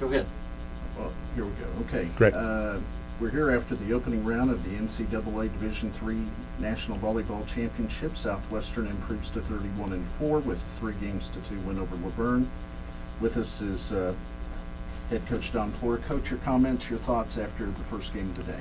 Go ahead. Well, here we go. Okay. Great. We're here after the opening round of the NCAA Division III National Volleyball Championship. Southwestern improves to 31-4 with a 3-2 win over Verne. With us is head coach Don Flora. Coach, your comments, your thoughts after the first game of the day.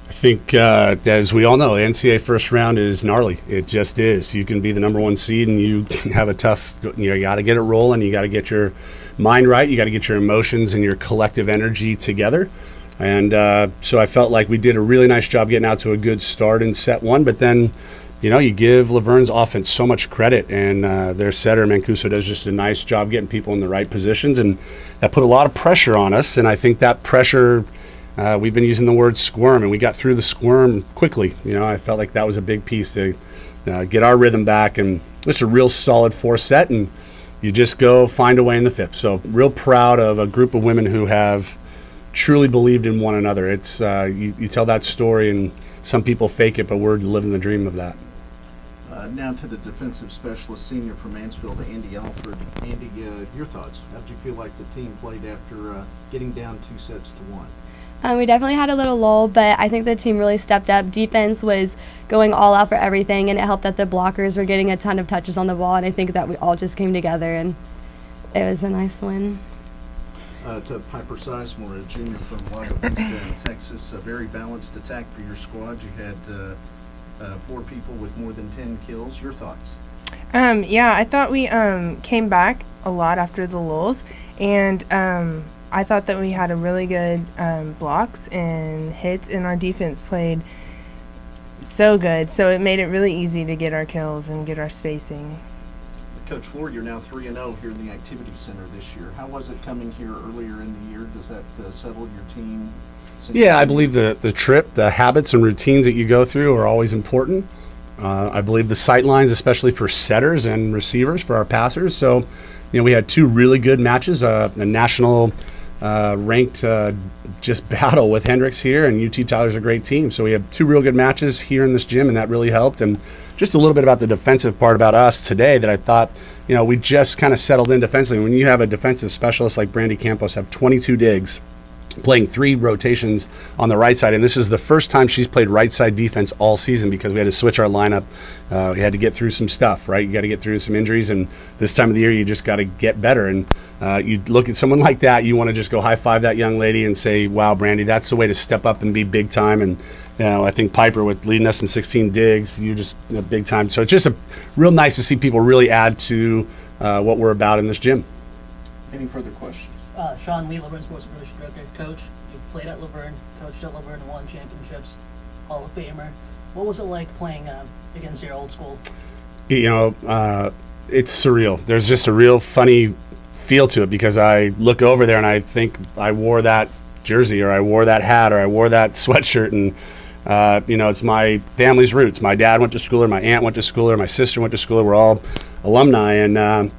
I think, as we all know, the NCAA first round is gnarly. It just is. You can be the number 1 seed and you have a tough, you got to get it rolling. You got to get your mind right. You got to get your emotions and your collective energy together. And so I felt like we did a really nice job getting out to a good start in set 1. But then, you give Laverne's offense so much credit. And their setter, Mancuso, does just a nice job getting people in the right positions. And that put a lot of pressure on us. And I think that pressure, we've been using the word squirm, and we got through the squirm quickly. I felt like that was a big piece to get our rhythm back. And it's a real solid 4 set. And you just go find a way in the 5th. So real proud of a group of women who have truly believed in one another. It's you tell that story, and some people fake it, but we're living the dream of that. Now to the defensive specialist, senior from Mansfield, Andy Alford. Andy, your thoughts? How did you feel like the team played after getting down 2 sets to 1? We definitely had a little lull, but I think the team really stepped up. Defense was going all out for everything, and it helped that the blockers were getting a ton of touches on the ball, and I think that we all just came together, and it was a nice win. To Piper Sizemore, a junior from Walla Vista in Texas, a very balanced attack for your squad. You had 4 people with more than 10 kills. Your thoughts? Yeah, I thought we came back a lot after the lulls, and I thought that we had a really good blocks and hits, and our defense played so good. So it made it really easy to get our kills and get our spacing. Coach Flora, you're now 3-0 here in the Activity Center this year. How was it coming here earlier in the year? Does that settle your team? Yeah, I believe the trip, the habits and routines that you go through are always important. I believe the sight lines, especially for setters and receivers, for our passers. So, we had 2 really good matches, a national ranked just battle with Hendricks here, and UT Tyler's a great team. So we have 2 real good matches here in this gym, and that really helped. And just a little bit about the defensive part about us today that I thought, we just kind of settled in defensively. When you have a defensive specialist like Brandy Campos have 22 digs, playing 3 rotations on the right side, and this is the first time she's played right side defense all season because we had to switch our lineup. We had to get through some stuff, right? You got to get through some injuries, and this time of the year you just got to get better. And you look at someone like that, you want to just go high five that young lady and say, wow, Brandy, that's the way to step up and be big time. And I think Piper, with leading us in 16 digs, you're just big time. So it's just real nice to see people really add to what we're about in this gym. Any further questions? Sean Lee, Laverne Sports Promotion Director. Coach, you've played at Laverne, coached at Laverne, and won championships, Hall of Famer. What was it like playing against your old school? It's surreal. There's just a real funny feel to it because I look over there and I think I wore that jersey, or I wore that hat, or I wore that sweatshirt, and it's my family's roots. My dad went to school there, my aunt went to school there, my sister went to school there. We're all alumni, and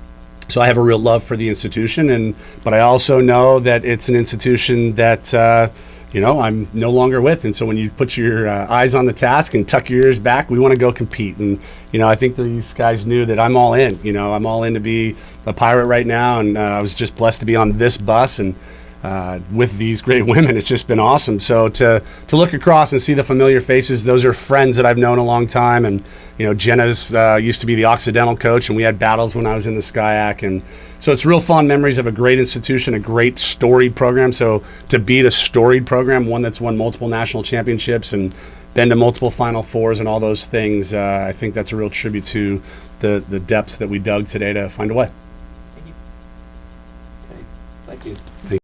so I have a real love for the institution, but I also know that it's an institution that I'm no longer with. And so when you put your eyes on the task and tuck your ears back, we want to go compete. And I think these guys knew that I'm all in. I'm all in to be a Pirate right now, and I was just blessed to be on this bus and with these great women. It's just been awesome. So to look across and see the familiar faces, those are friends that I've known a long time. And Jenna's used to be the Occidental coach, and we had battles when I was in the SCIAC. And so it's real fond memories of a great institution, a great storied program. So to beat a storied program, one that's won multiple national championships and been to multiple Final Fours and all those things, I think that's a real tribute to the depths that we dug today to find a way. Thank you. Okay, thank you.